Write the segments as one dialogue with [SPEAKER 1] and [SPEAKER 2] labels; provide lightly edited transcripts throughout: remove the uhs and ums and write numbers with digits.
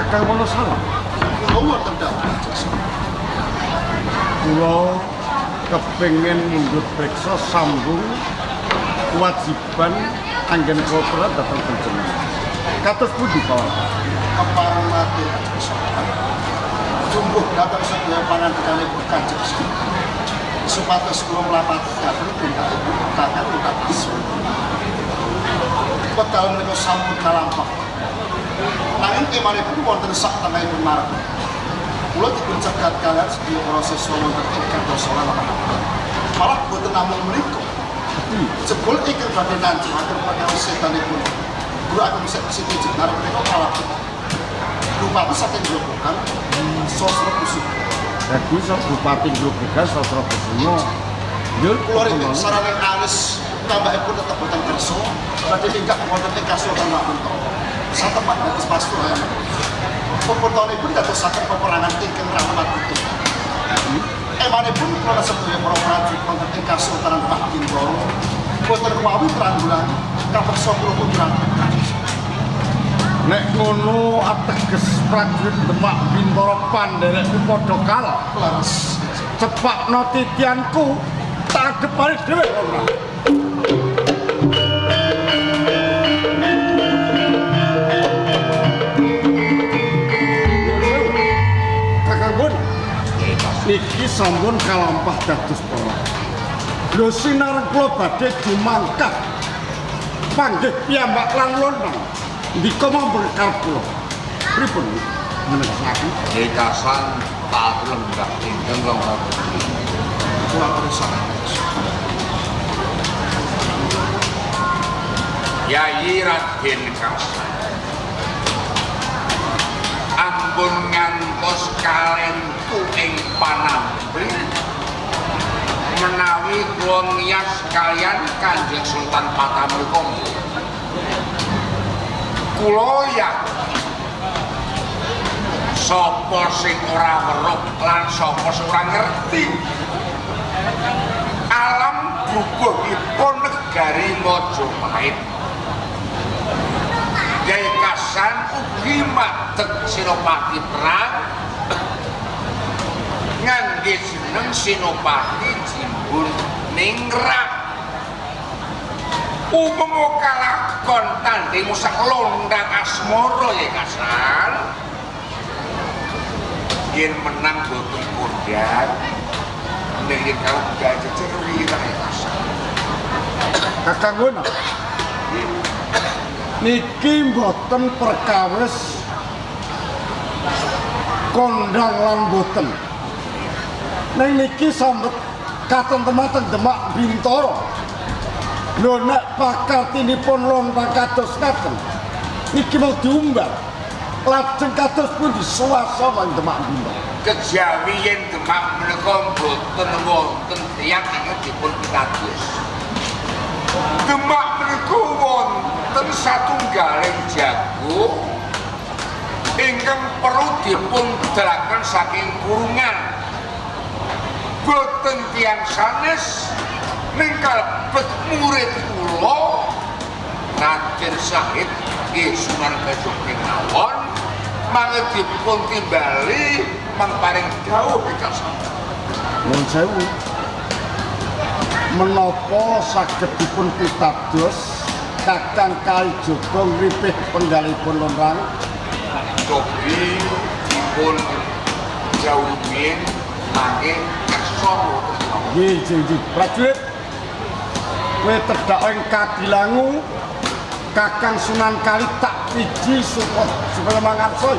[SPEAKER 1] Kakang Wonosalam.
[SPEAKER 2] Kula wonten dawuh.
[SPEAKER 1] Kula kepengin mundhut priksa sambung kewajiban anggen kula dhateng panjenengan. Kados pundi kawula?
[SPEAKER 2] Keparang matur tumbuh dhateng sedaya pangandikanipun Kanjeng supados kula mlapataken tindakipun kakang utawas. Wedal menika sampun kalampah. Nanging kemanipun wonten sak tengahipun marang. Kula dipun cegat kalian sedaya para siswa wonten ing Kandosolan. Malah boten namung menika. Jebul ingkang badhe nanjengaken perkawis sedanipun. Guru Agung Siti Jenar menika malah Bupati saking Grobogan Sosro Kusumo.
[SPEAKER 1] Dadi Bupati Grobogan Sosro Kusumo. Nggih,
[SPEAKER 2] kula rinten sarane alis tambahipun tetep boten kersa badhe tingkah wonten ing Kasultan Mapunto. Satempat dados pastor ya. Peputonipun dadosaken peperangan ingkang rahmat utuh. Emanipun kula sedaya para prajurit wonten ing Kasultanan Pak Bintoro boten wawi peranggulan kapeksa kula putrang.
[SPEAKER 1] Nek ngono ateges prajurit Demak Bintoro pandherekku padha kalah.
[SPEAKER 2] Laras
[SPEAKER 1] Cepakno titianku tak adepane dhewe ora. Niki sampun kalampah dados para. Lho sinareng kula badhe dumangkat panggih piyambak lan lontong. Ndika mawon karep kula. Pripun menegasaken?
[SPEAKER 3] Dekasan tak lenggah ingkang longgar.
[SPEAKER 2] kula perusahaan.
[SPEAKER 3] Yayi Raden Kasan. Ampun ngantos kalentu ing panampi menawi kula ngiyas kalian Kanjeng Sultan Patamukama. Kula yakin sapa sing ora weruh lan sapa sing ora ngerti alam bubuhipun negari Majapahit. Yai Kasan ugi madeg Senopati perang ngangge jeneng Senopati Jimbun Ningrat. Upama kalakon tanding sak londang asmara Yai Kasan yen menang boten kondang ning kalau gajah cerwi Yai Kasan.
[SPEAKER 1] Kakang ngono. Niki mboten perkawis kondang lan boten. Ning niki sambet katenteman Demak Bintoro. Lho nek pakartinipun lontang kados ngaten. Niki mau diumbar. Lajeng kados pundi swasana ing Demak Bintoro.
[SPEAKER 3] Kejawi yen Demak menika boten wonten tiyang ingkang dipun pitados. Demak menika wonten satunggaling jago ingkang perlu dipun dalaken saking kurungan. Boten tiyang sanes ning kalebet murid kula Raden Sahid nggih Sunan Kalijaga mangke dipun timbali mangparing dawuh Kasan.
[SPEAKER 1] Nuwun sewu. Menapa saged dipun pitados Kakang Kalijaga ngripih penggalipun lonrang?
[SPEAKER 3] Tobi dipun jauhin mangke kersa.
[SPEAKER 1] Nggih, nggih. Prajurit kowe tedhak ing Kadilangu Kakang Sunan Kali tak piji supaya mangarsa.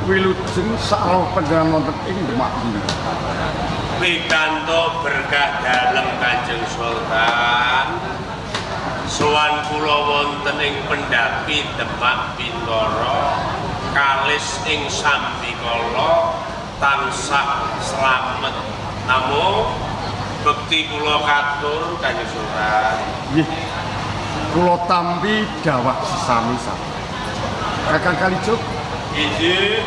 [SPEAKER 1] Wilujeng sareng panjenengan wonten ing Demak Bintoro.
[SPEAKER 4] pikantuk berkah dalem Kanjeng Sultan sowan kula wonten ing Pendhapi Demak Bintara kalis ing sambikala tansah slamet namung bekti kula katur Kanjeng Sultan.
[SPEAKER 1] Nggih. Kula tampi dawah sesami-sami. Kakang Kalijuk.
[SPEAKER 4] Inggih.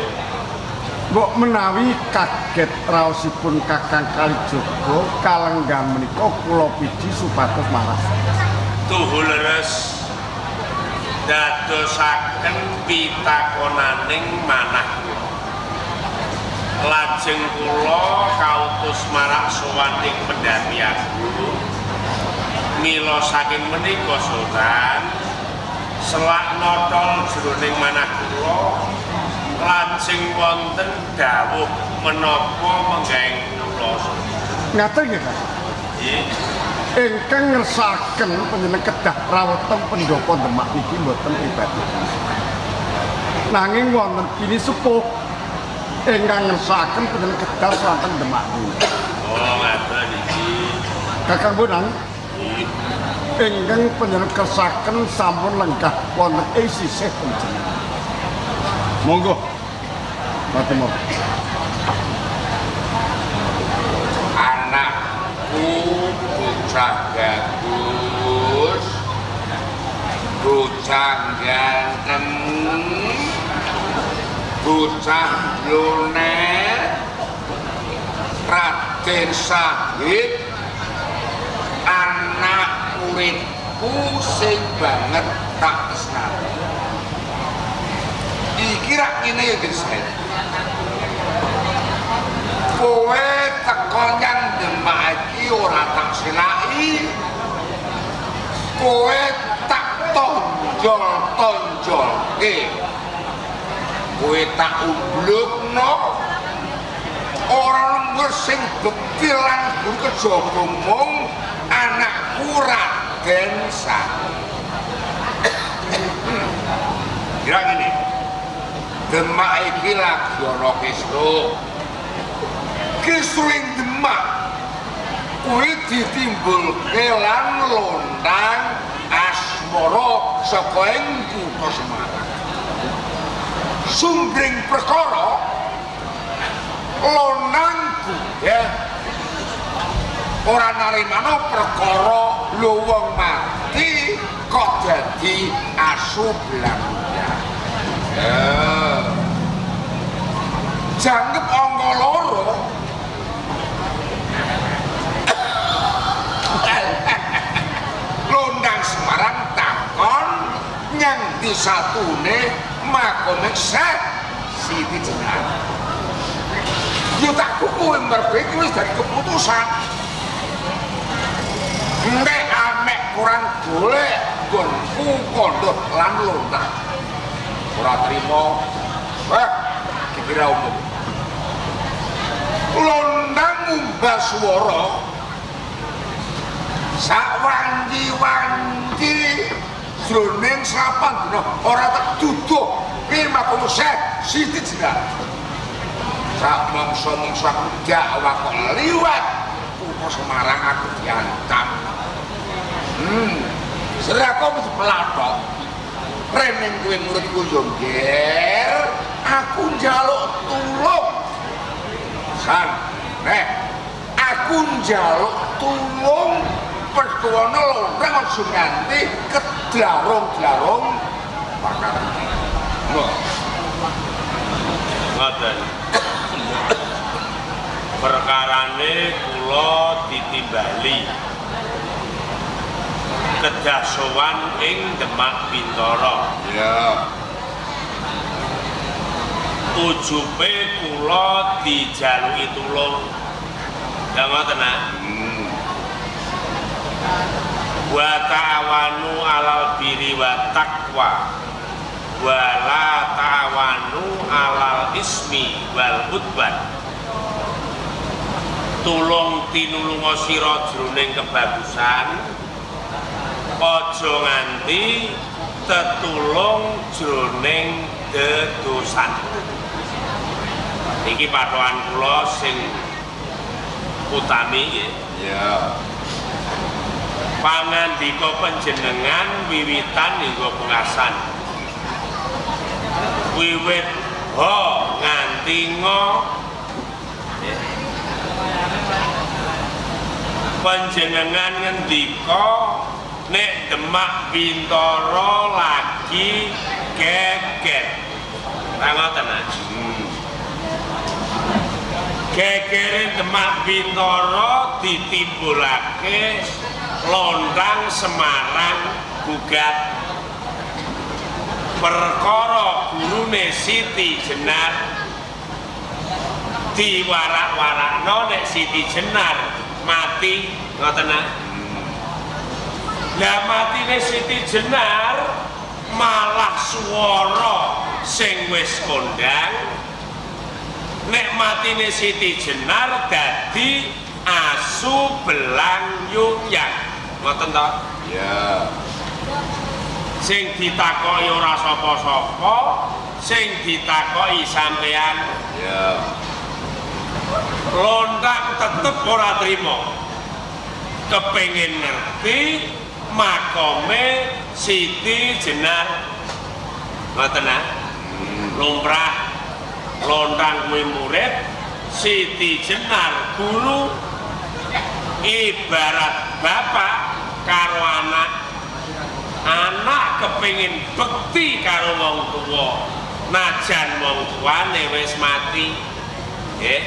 [SPEAKER 1] Mbok menawi kaget raosipun Kakang Kalijaga kalenggah menika kula piji supados maras.
[SPEAKER 4] Tuhul leres dadosaken pitakonaning manah kula. Lajeng kula kautus marak sowan ing Pendhapi Agung. Mila saking menika Sultan selak notol jroning manah kula lajeng wonten dawuh menapa menggaing kula.
[SPEAKER 1] Ngaten nggih, Kang.
[SPEAKER 4] Nggih.
[SPEAKER 1] Ingkang ngersakaken panjenengan kedah raweteng pendopo Demak iki mboten pribadi. Nanging wonten kini sepuh ingkang ngersakaken panjenengan kedah wonten Demak iki.
[SPEAKER 4] Oh, ngaten iki.
[SPEAKER 1] Kakang Bonang, ingkang panjenengan kersakaken sampun lenggah wonten ing sisih panjenengan. Monggo. Fatimah.
[SPEAKER 3] Anakku bocah bagus, bocah ganteng, bocah lunet, Raden Sahid, anak uripku sing banget tak tresnani. Iki rak kene ya Gesek. Kowe teko nyang Demak iki ora tak selaki. Kowe tak tonjol-tonjolke. Kowe tak umblukno. Ora lembur sing bekti lan kejaba mung anakku Raden Sahid. Kira ngene. Demak iki lagi ana kisruh. Kisruh ing Demak kuwi ditimbulke lan lontang asmara saka ing kutha Semarang. Sumbring perkara lonangku ya ora narimano perkara lho wong mati kok dadi asu belangnya. Janggep angka loro Londang Semarang takon nyang di satune makome Syekh Siti Jenar. Yo tak kuku merpek wis dari keputusan. Nek amek kurang golek gonku kondo lan Londang. Ora trimo. Kira umum. Londang ngumbah swara sak wanci-wanci jroning sapan dina ora tak duduh makom Syekh Siti Jenar. Sak mangsa-mangsa dakwah kok liwat kutha Semarang aku diantam. Serako mesti pelatok. Reneng kowe muridku yo ngger, aku njaluk tulung. San, aku njaluk tulung pertuwana Londang aja nganti kedlarung-dlarung bakal.
[SPEAKER 4] Ngoten. Perkarane kula ditimbali kedah sowan ing Demak Bintara.
[SPEAKER 3] Ya.
[SPEAKER 4] Ujupe kula dijaluki tulung. Ya ngoten nah. Wa ta'awanu 'alal birri wa taqwa wa la ta'awanu 'alal ismi wal udwan. Tulung tinulunga sira jroning kebagusan, aja nganti tetulung jroning dedosan. Iki patokan kula sing utami nggih.
[SPEAKER 3] Ya.
[SPEAKER 4] Pangandika panjenengan wiwitan hingga pungkasan. Wiwit ho nganti ngo. Panjenengan ngendika nek Demak Bintara lagi geger. Ra ngoten. Gegerin Demak Bintara ditimbulake Londang Semarang gugat perkara gurune Siti Jenar diwarak-warakno nek Siti Jenar mati ngoten. Lah matine Siti Jenar malah swara sing wis kondang nek matine Siti Jenar dadi asu belang yuyang ngoten to?
[SPEAKER 3] Ya.
[SPEAKER 4] Sing ditakoki ora sapa-sapa, sing ditakoki sampean.
[SPEAKER 3] Ya.
[SPEAKER 4] Londang tetep ora trima. Kepengin ngerti makome Siti Jenar. Ngoten ah. Lumrah Londang kuwi murid, Siti Jenar guru, ibarat bapak karo anak. Anak kepengin bekti karo wong tuwa, najan wong tuane wis mati. Nggih.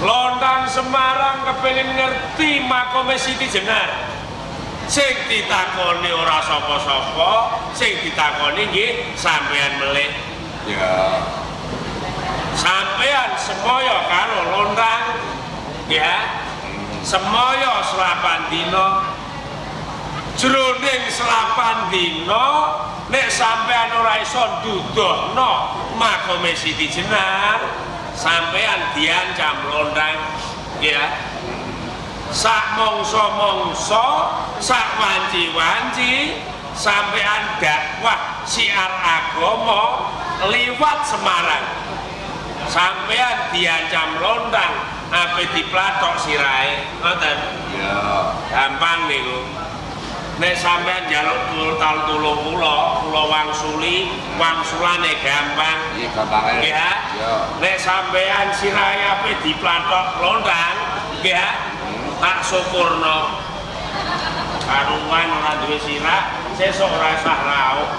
[SPEAKER 4] Londang Semarang kepengin ngerti makome Siti Jenar. Sing ditakoni ora sapa-sapa, sing ditakoni nggih sampean melih.
[SPEAKER 3] Ya.
[SPEAKER 4] Sampean semoyo karo Londang ya. Semoyo selapan dina. Jroning selapan dina nek sampean ora iso nduduhno makome Siti Jenar, sampean diancam Londang ya. Sak mongso-mongso, sak wanci-wanci sampean dakwah siar agama liwat Semarang. Sampean diancam Londang ape diplatok sirahe ngoten.
[SPEAKER 3] Ya.
[SPEAKER 4] Gampang niku. Nek sampean njaluk tulung kula wangsuli, wangsulane gampang.
[SPEAKER 3] Iki gampang.
[SPEAKER 4] Ya.
[SPEAKER 3] Ya.
[SPEAKER 4] Nek sampean sirahe ape diplatok Londang, ya. Tak syukurno. Karuan ora duwe sirah, sesuk ora sah lauk.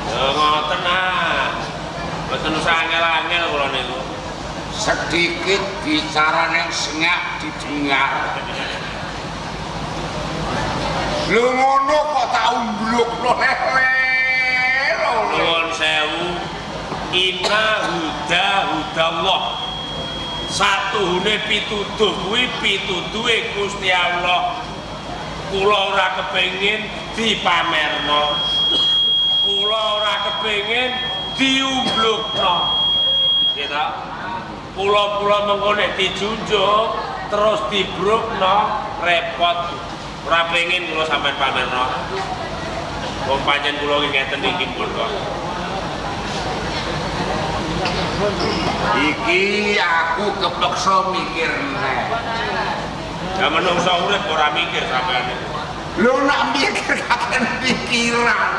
[SPEAKER 4] Ya ngoten ah. Mboten usah angel-angel kula niku.
[SPEAKER 3] Sedikit bicara yang sengak didengar. Lu ngono kok tak umbluk lo lele.
[SPEAKER 4] Nuwun sewu. Inna huda hudallah. Satuhune pituduh kuwi pituduhe Gusti Allah. Kula ora kepengin dipamerno. Kula ora kepengin diumblukno. Gitu. Kula mengko nek dijunjung terus dibrukno repot. Ora pengin kula sampean pamerno. Wong pancen kula iki ngeten iki pun kok.
[SPEAKER 3] Iki aku kepeksa mikir nek.
[SPEAKER 4] Ya menungso urip ora mikir sampean.
[SPEAKER 3] Lu nak mikir kapan pikiran.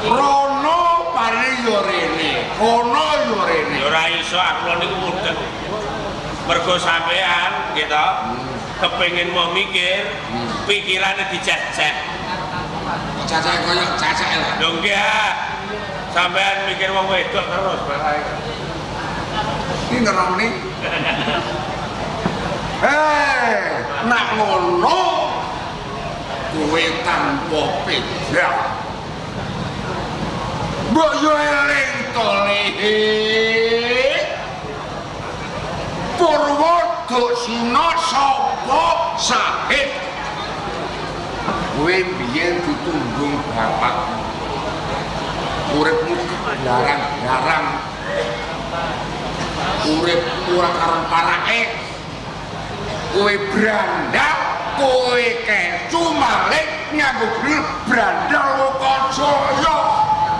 [SPEAKER 3] Rono pare yo rene, kono yo rene.
[SPEAKER 4] Ya ora iso aku niku mudeng. Mergo sampean gitu. Kepengin mau mikir, pikirannya dicecek.
[SPEAKER 3] Cacak koyo cacak lah.
[SPEAKER 4] Lho enggak. Sampean mikir wong wedok terus barae.
[SPEAKER 3] Ini ngeroni. Nak ngono kowe tanpa beda. Mbok yo eling to lehe. Purwodasina sapa sahid. Kowe biyen ditunggung bapak. Uripmu darang-darang. Urip ora karo parake. Kowe brandal, kowe kecu malih nganggo brandal Lokajaya.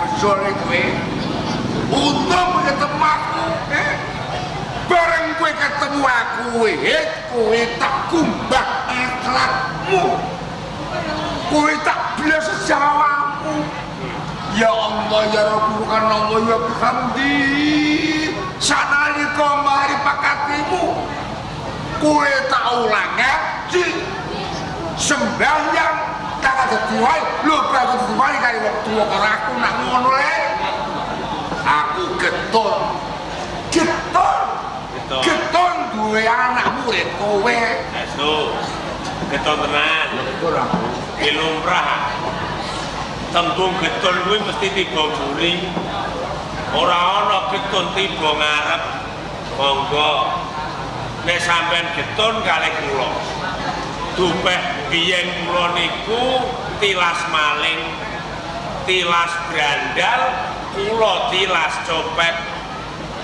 [SPEAKER 3] Besone kowe. Untung ketemaku. bareng kowe ketemu aku kowe tak kumbah akhlakmu, kowe tak belas sejawamu. Ya Allah ya Rabbul Allah ya bihamdi sanalika mari pakatimu kowe tak ulang ngaji sembahyang tak dadi wae lho bakal dadi wae karo wong tuwa karo aku nak ngono le aku keton duwe anak murid kowe
[SPEAKER 4] keton tenan
[SPEAKER 3] betul aku
[SPEAKER 4] lumrah tembung getun kuwi mesti tiba buri ora ana getun tiba ngarep monggo nek sampean getun kalih kula dupeh biyen kula niku tilas maling tilas brandal kula tilas copet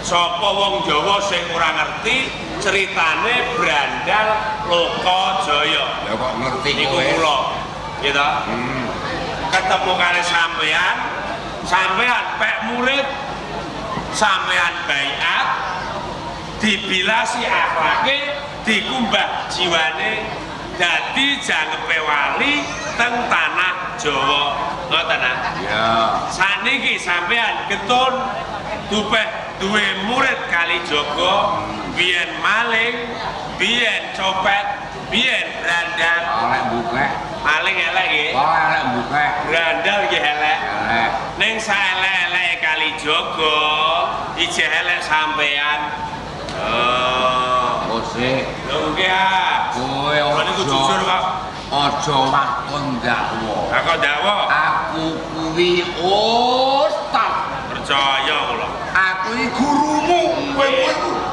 [SPEAKER 4] sapa wong Jawa sing ora ngerti ceritane brandal Lokajaya
[SPEAKER 3] ya kok ngerti
[SPEAKER 4] niku kula gitu ketemu kali sampean pek murid sampean baiat dibilasi akhlake dikumbah jiwane dadi jangepe wali teng tanah Jawa ngoten
[SPEAKER 3] ya
[SPEAKER 4] saniki sampean getun dupeh duwe murid kali Joko biyen maling biyen copet biyen brandal
[SPEAKER 3] oleh buka
[SPEAKER 4] maling elek nggih
[SPEAKER 3] oleh buka
[SPEAKER 4] brandal nggih elek
[SPEAKER 3] elek
[SPEAKER 4] ning saelek-eleke kali Joko ijeh elek sampean
[SPEAKER 3] ose
[SPEAKER 4] lho nggih
[SPEAKER 3] kowe
[SPEAKER 4] niku jujur kok
[SPEAKER 3] aja wakon dakwa
[SPEAKER 4] aku dakwa
[SPEAKER 3] aku kuwi ustaz
[SPEAKER 4] percaya kula
[SPEAKER 3] aku iki gurumu kowe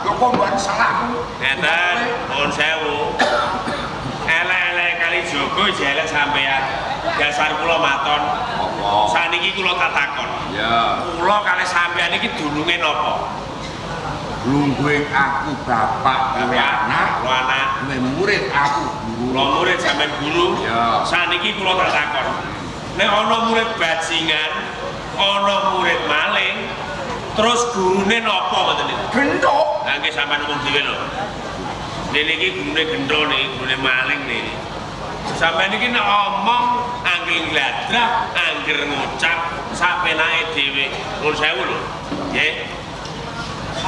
[SPEAKER 3] yo kok mbok salahku
[SPEAKER 4] ngeten nuwun sewu elek-elek kali Joko ijeh elek sampean dasar kula maton
[SPEAKER 3] apa
[SPEAKER 4] saniki kula tak takon
[SPEAKER 3] ya
[SPEAKER 4] kula kali sampean iki dulunge napa
[SPEAKER 3] lungguhe aku bapak kowe anak
[SPEAKER 4] kula anak
[SPEAKER 3] kowe murid aku guru
[SPEAKER 4] kula murid sampean guru
[SPEAKER 3] ya
[SPEAKER 4] saniki kula tak takon nek ana murid bajingan ana murid maling terus gurune napa ngoten niku
[SPEAKER 3] gendok
[SPEAKER 4] lha nggih sampean ngomong dhewe lho dene iki gurune gendho niki gurune maling niki sampean iki nek omong angger gladrah angger ngucap sapenake dhewe nuwun sewu lho nggih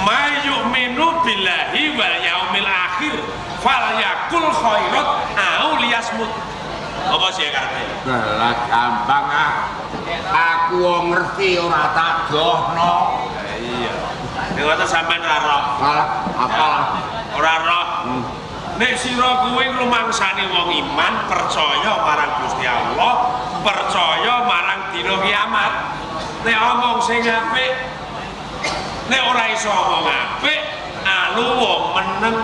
[SPEAKER 4] ma yu'minu billahi wal yaumil akhir falyakul khairat au liyasmut apa sih karepe
[SPEAKER 3] lah gampang aku wong ngerti ora tak dohno
[SPEAKER 4] iya nek ngoten sampean ora roh
[SPEAKER 3] salah apalah
[SPEAKER 4] ora roh nek sira kuwi ngrumangsani wong iman percaya marang Gusti Allah percaya marang dina kiamat nek omong sing apik nek ora iso omong apik alu wong meneng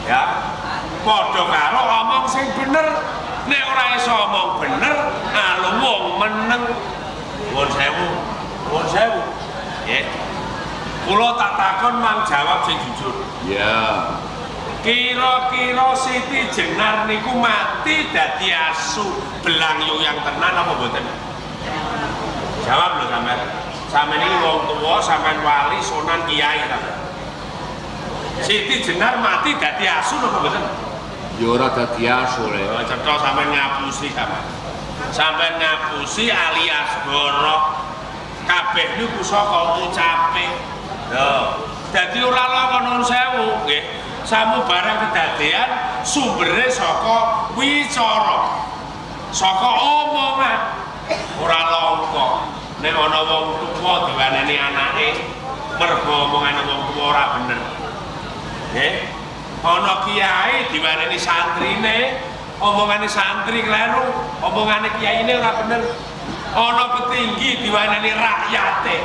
[SPEAKER 4] ya padha karo omong sing bener nek ora iso omong bener alu wong meneng nuwun sewu nggih kula tak takon mang jawab sing jujur
[SPEAKER 3] ya
[SPEAKER 4] kira-kira Siti Jenar niku mati dadi asu belang yang tenan apa mboten jawab lho sampean iki wong tuwa sampean wali sonan kiai ta Siti Jenar mati dadi asu apa mboten
[SPEAKER 3] ya ora dadi asu le
[SPEAKER 4] cetha sampean ngapusi sampean ngapusi alias borok kabeh niku saka ucape lho dadi ora lakon sewu nggih samu barang kedadean sumbere saka wicara saka omongan ora langka nek ana wong tuwa diwaneni anake mergo omongane wong tuwa ora bener nggih ana kiai diwaneni santrine omongane santri kleru omongane kiyaine ora bener ana petinggi diwaneni rakyate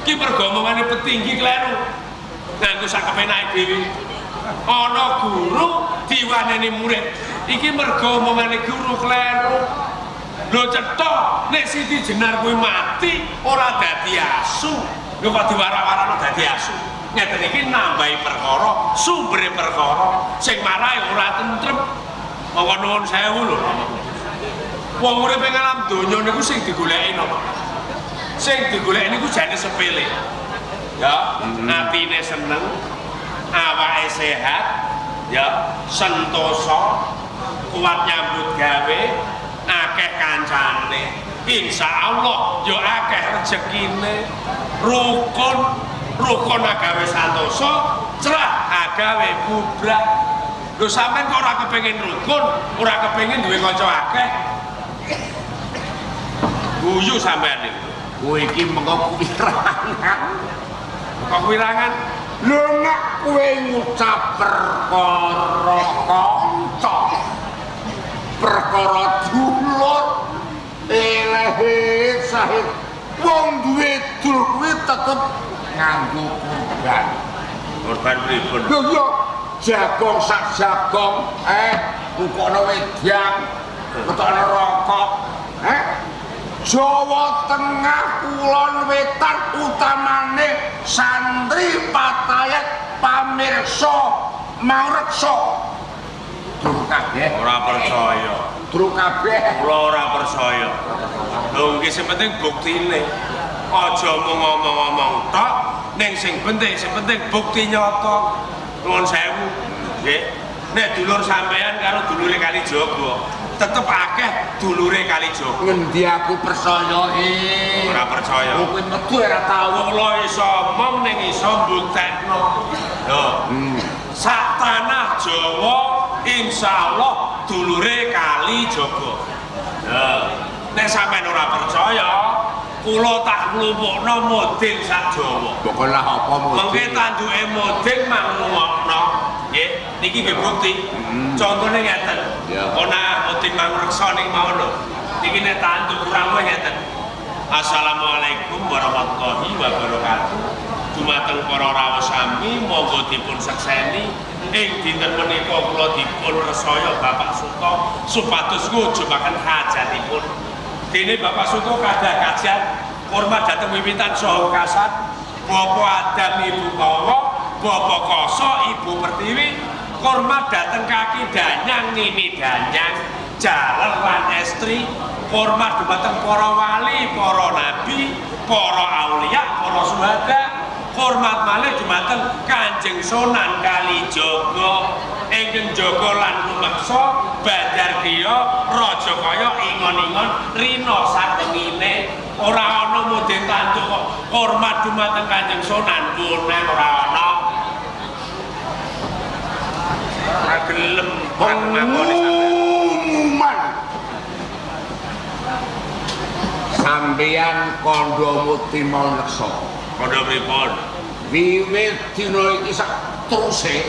[SPEAKER 4] iki mergo omongane petinggi kleru nganggo sak kepenake dhewe ana guru diwaneni murid iki mergo omongane guru kleru lho cetha nek Siti Jenar kuwi mati ora dadi asu lho kok diwara-warano dadi asu ngeten iki nambahi perkara sumbere perkara sing marahi ora tentrem monggo nuwun sewu lho wong urip ing alam donya niku sing digoleki napa sing digoleki niku jane sepele ya atine seneng awake sehat ya sentosa kuat nyambut gawe akeh kancane insyaallah ya akeh rezekine rukun agawe santosa cerah agawe bubrak lho sampean kok ora kepengin rukun ora kepengin duwe kanca akeh guyu sampean iki kowe iki mengko kuwirangan lho nek kowe ngucap perkara kanca perkara dulur elehe sahid wong duwe dul kuwi tetep nganggo korban pripun lho yo jagong sak jagong ukokno wedang ketokno rokok Jawa Tengah Kulon Wetan utamane santri patayat pamirsa mangreksa durung kabeh ora percaya durung kabeh kula ora percaya lho nggih sing penting buktine aja mung ngomong-ngomong tok ning sing penting bukti nyata nuwun sewu nggih nek dulur sampean karo dulure Kalijaga tetep akeh dulure Kalijaga ngendi aku percaya ora percaya kowe metu ora tau kula iso omong ning iso mbuktekno lho sak tanah Jawa insyaallah dulure Kalijaga nek sampean ora percaya kula tak nglumpukno model sak Jawa pokoke lah apa model mengke tanduke model mangungokno nggih niki nggih bukti contone ngeten ana model mangreksa ning mau lho niki nek tanduk kurang luwih ngeten Assalamualaikum warahmatullahi wabarakatuh dumateng para rawuh sami monggo dipun sekseni ing dinten menika kula dipun resaya Bapak Suto supados ngujubaken hajatipun dene Bapak Suto kadah kajian hormat dhateng wiwitan saha kasat Bapak Adam Ibu Kawa Bapak Koso Ibu Pertiwi hormat dhateng kaki danyang nini danyang jalan lan estri hormat dumateng para wali para nabi para aulia para syuhada hormat malih dumateng Kanjeng Sunan Kalijaga ingkang jaga lan rumeksa Bandar Griya Rajakaya ingon-ingon rina satengine ora ana mudeng tanduk kok hormat dumateng Kanjeng Sunan Bonang ora ana ora gelem pengumuman sampeyan kandha muti mangreksa kandha pripun wiwit dina iki sak teruse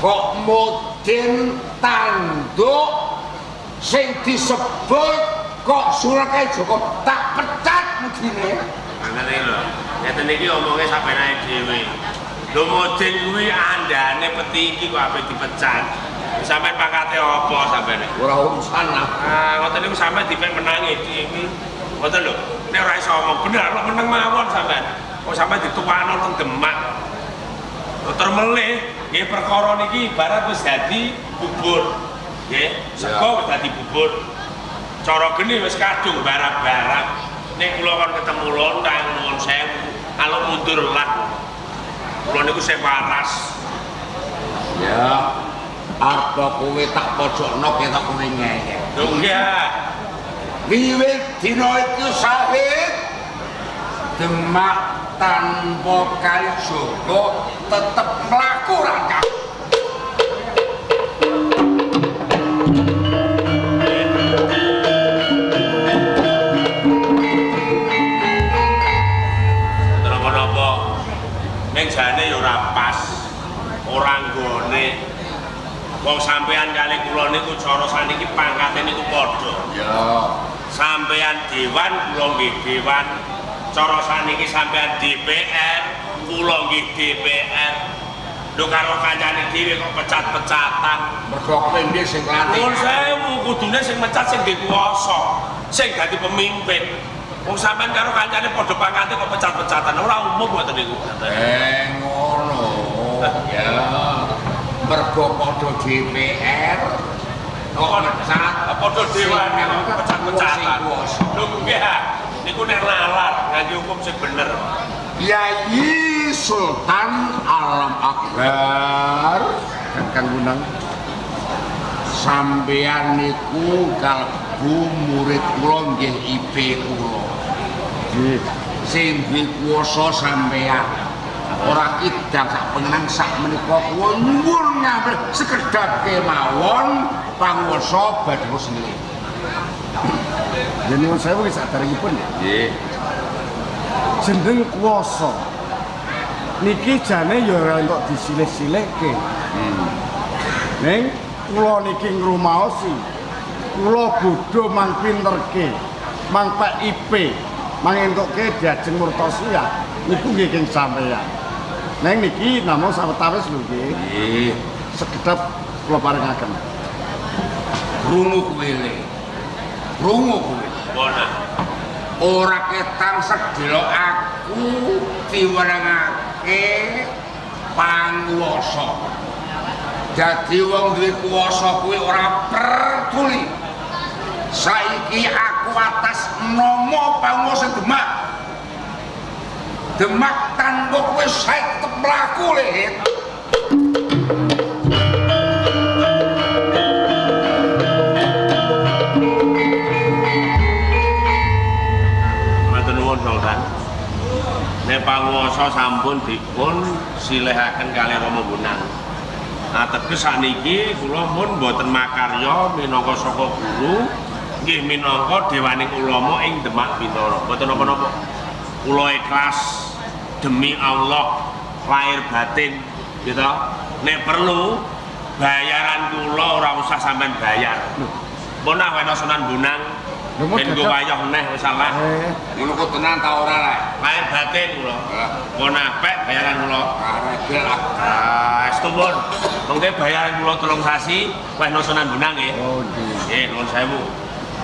[SPEAKER 4] kok mudin tanduk sing disebut kok Surake Joko tak pecat mudine ngene lho ngeten iki omonge sampeyan dhewe lho mudin kuwi andane peti iki kok ape dipecat sampeyan pangkate apa sampeyan ora urusan ah ngoten niku sampeyan dipek menangi iki ngoten lho nek ora iso omong bener kok meneng mawon sampeyan kok sampeyan dituwakno teng Demak termelih nggih perkara niki ibarat wis dadi bubur nggih sego wis dadi bubur cara geni wis kadung barang-barang nek kula kon ketemu lontang nuwun sewu kalau mundur lah kula niku sing waras ya apa kowe tak pojokno ketok kowe ngeyek lho nggih wiwit dina iki sahid Demak tanpa Kalijaga tetep mlaku rangkap kenapa ning jane ya ora pas ora nggone wong sampean kali kula niku cara saniki pangkate niku padha ya sampean dewan kula nggih dewan cara saniki sampean DPR kula nggih DPR lho karo kancane dhewe kok pecat-pecatan mergo kowe nggih sing lantik nuwun sewu kudune sing mecat sing dikuwasa sing dadi pemimpin wong sampean karo kancane padha pangkate kok pecat-pecatan ora umum ngoten niku ngono ya mergo padha DPR kok pecat padha dewan pecat-pecatan lho nggih niku nek lalat nganggo hukum sing bener. Yai
[SPEAKER 3] Gusti Sultan Alam Akbar
[SPEAKER 1] Kang Gunang
[SPEAKER 3] sampeyan niku kalbu murid kula nggih IP kula.
[SPEAKER 1] nggih
[SPEAKER 3] Sing duwe kuwasa sampeyan. Ora kidang sak pengenang sak menika kula nyuwun ngambil sekedhap kemawon panguwasa badhe sendiri.
[SPEAKER 1] jenengan saya wis sadaripun
[SPEAKER 3] Nggih.
[SPEAKER 1] jeneng kuwasa niki jane ya ora entuk disilih-silihke ning kula niki ngrumaosi kula bodho mang pinterke mang PIP mang entukke diajeng murtosiah niku nggih keng sampeyan ning niki namung sawetawis lho nggih
[SPEAKER 3] Nggih.
[SPEAKER 1] sekedap kula paringaken
[SPEAKER 3] Rungu kowe le. Rungu kowe.
[SPEAKER 4] Bona.
[SPEAKER 3] Ora ketang sedhela aku diwenengake panguwasa. Dadi wong duwe kuwasa kuwi ora peduli. Saiki aku atas nama panguwasa Demak. Demak tanpa kowe sae tetep mlaku le.
[SPEAKER 4] Matur nuwun Sultan. Nek panguwasa sampun dipun silihaken kali Rama Bonang. Ateges sakniki kula mun mboten makarya minangka saka guru, nggih minangka dewaning ulama ing Demak Bintara. Mboten napa-napa. Kula ikhlas demi Allah lahir batin, gitu. Nek perlu bayaran kula ora usah sampean bayar. Bonah wena Sunan Bonang. Ben go wayah neh wis salah.
[SPEAKER 3] Ngono kok tenan ta ora le?
[SPEAKER 4] Lahir batin kula. Bonah pek bayaran kula.
[SPEAKER 3] Regel ah.
[SPEAKER 4] Estu pun. Mengke bayaran kula 3 sasi wena Sunan Bonang nggih.
[SPEAKER 1] oh nggih
[SPEAKER 4] Nggih, nuwun sewu.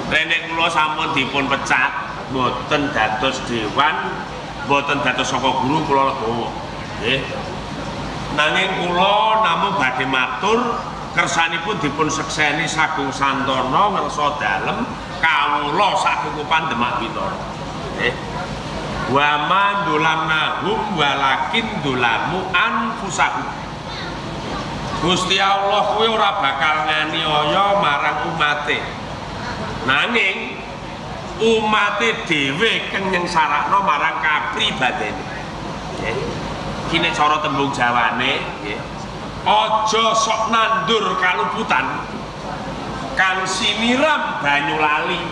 [SPEAKER 4] Rene kula sampun dipun pecat, mboten dados dewan, mboten dados saka guru kula legowo. Nggih. Nanging kula namung badhe matur kersanipun dipun sekseni Sagung Santana ngersa dalem kawula sakukupan Demak Bintara. Nggih. Wa man dolamnahum walakin dolamu anfusahum. Gusti Allah kuwi ora bakal nganiaya marang umate. Nanging umate dhewe kang nyengsarano marang kapribadene. Nggih. Kine cara tembung Jawane, nggih. Aja sok nandur kaluputan. Kang siniram banyu lali.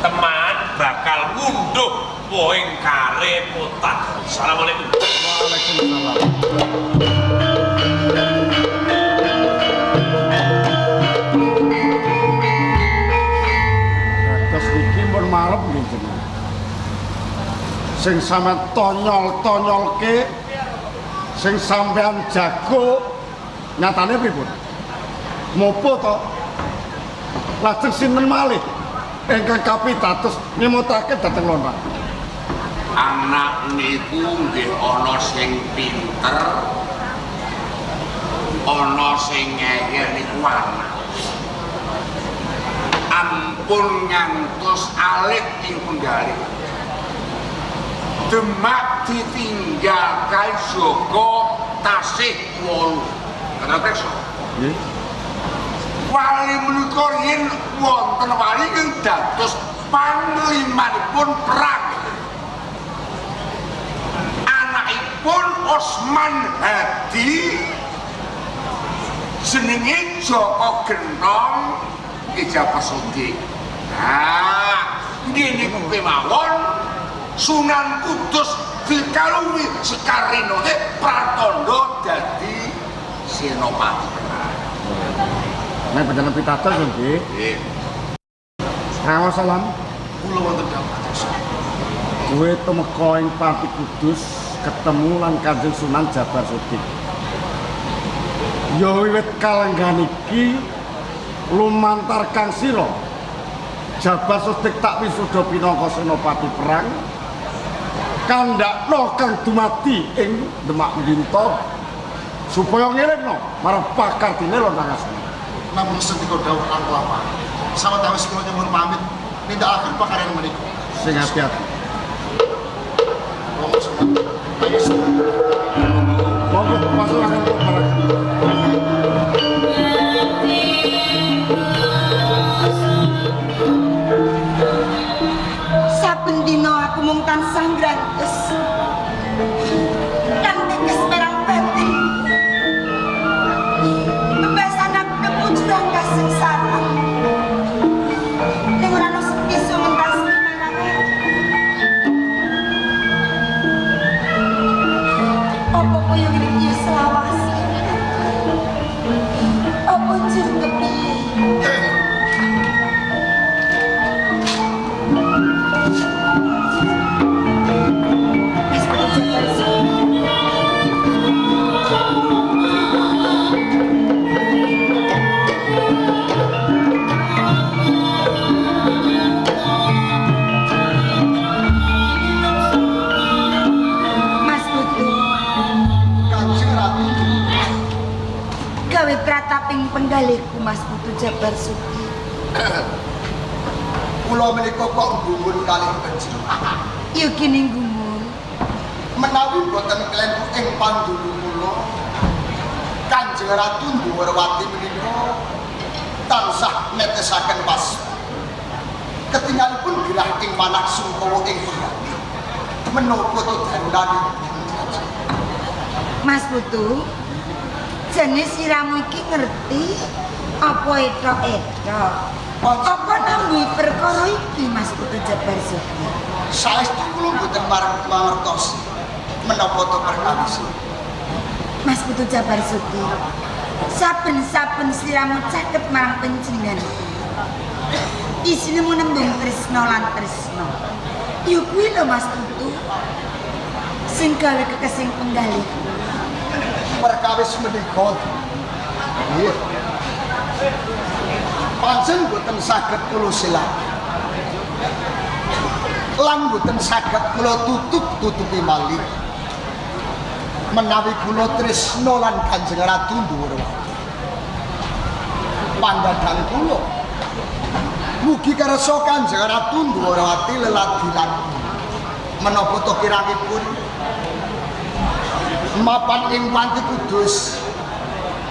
[SPEAKER 4] Teman bakal ngunduh poing karepotan. Assalamualaikum.
[SPEAKER 1] Waalaikumsalam terus niki pun malem nggih jenengan sing sampean tonyol-tonyolke sing sampean jago nyatane pripun mopo to lajeng sinten malih ingkang kapitados nyemutake dhateng Lontang
[SPEAKER 3] Anak niku nggih ana sing pinter, ana sing ngeyel niku anak. Ampun ngantos alit ing penggalih. Demak ditinggal kae Joko tasih 8. Kata tekso.
[SPEAKER 1] nggih
[SPEAKER 3] Wali menika yen wonten wali ing dados panglimanipun perang. Anakipun Osman Hadi jenenge Joko Gentong Ijabah Sugih. Nah, nggih niku kemawon Sunan Kudus dikalungi Sekarinote Pratandha dadi Senopati.
[SPEAKER 1] nek panjenengan pitados nggih
[SPEAKER 3] Nggih.
[SPEAKER 1] salam
[SPEAKER 2] Kula wonten dampak tekso.
[SPEAKER 1] gue temeka ing Pati Kudus ketemu lan Kanjeng Sunan Jabar Sugih. Ya wiwit kalenggan iki lumantar Kang Sira Jabar Sugih tak wisuda pinangka senopati perang kandhakno kang dumadi ing Demak Bintara supaya ngelingno marang pakardine Lontang Asli.
[SPEAKER 2] Namun setika dawuh Angklapa. Sawetawis kula nyuwun pamit nindakaken pakaryan menika.
[SPEAKER 1] Sing hati-hati.
[SPEAKER 2] Romo Sunan.
[SPEAKER 1] Monggo pasuraken barang.
[SPEAKER 5] Saben dina aku mung tansah ngrantes. Lan tekes perang batin. Bebasan aku kepujuran kasengsaraan. Ning ora ono sepiso mentas gimana. Apa koyo iki selawase? Apa jeng kepiye? Prataping penggalihku Mas Putu Jabar Suki.
[SPEAKER 2] Kula menika kok gumun kalih panjenengan.
[SPEAKER 5] Ya kene gumun.
[SPEAKER 2] Menawi boten klentu ing pandulu kula, Kanjeng Ratu Ndhuwarawati menika tansah netesaken was. Ketingalipun gerah ing manah Sungkawa ing penggalih. Menapa to dandani?
[SPEAKER 5] Mas Putu, jenis siramu iki ngerti apa etok-etok? Apa nambi perkara iki Mas Putu Jabar Suki?
[SPEAKER 2] Saestu kula boten mangertos menapa to perkawis.
[SPEAKER 5] Mas Putu Jabar Suki, saben-saben siramu caket marang panjenengan. Isine mu nembung tresna lan tresna. Ya kuwi lho Mas Putu. Sing gawe kekesing penggalih.
[SPEAKER 2] Perkawis menika nggih pancen boten saged kula silakan lan boten saged kula tutup-tutupi malih menawi kula tresna lan Kanjeng Ratu Ndhuwarawati pandhadan kula mugi karsa Kanjeng Ratu Ndhuwarawati leladilan menapa to kirangipun mapan ing panti kudus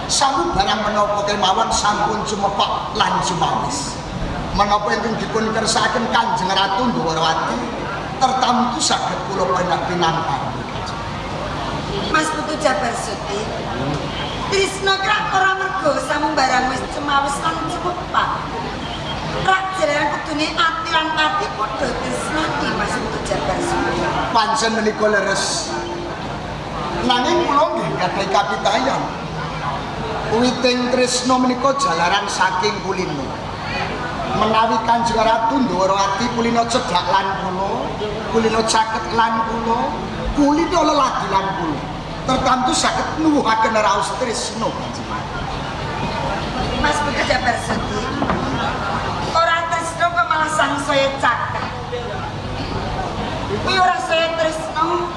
[SPEAKER 2] samu barang menapa kemawon sampun sumepak lan sumawis menapa ingkang dipun kersakaken Kanjeng Ratu Ndhuwarawati tertamtu saged kula pinangan.
[SPEAKER 5] Mas Putu Jabar Suki, tresna krak ora mergo samu barang wis cemawis lan sumepak. Rak jalaran kudune ati lan ati padha tresnani Mas Putu Jabar Suki.
[SPEAKER 2] Pancen menika leres nanging kula nggih gadhah kapitayan witing tresna menika jalaran saking kulino menawi Kanjeng Ratu Ndhuwarawati kulino cedhak lan kula kulino caket lan kula kulino leladi lan kula tertamtu saged nuwuhaken raos tresna
[SPEAKER 5] Mas Putu Jabar Suki, ora tresna kok malah sangsaya caket. Kuwi ora saya tresna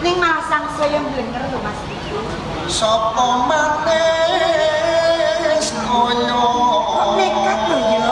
[SPEAKER 5] ning malah sangsaya blenger lho Mas Putu.
[SPEAKER 2] sapa manis kaya
[SPEAKER 5] Nekat lho ya.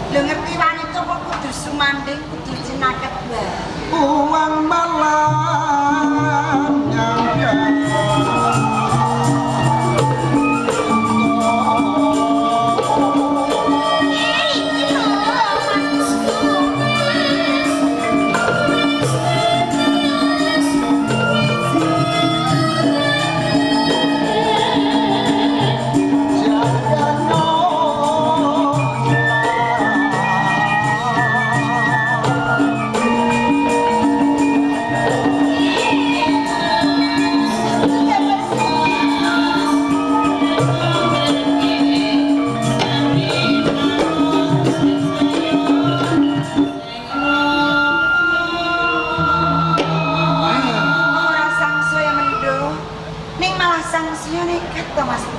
[SPEAKER 5] Lho ngerti wanita kok kudu sumanding kudu jenaket wae.
[SPEAKER 2] uang malam nyangka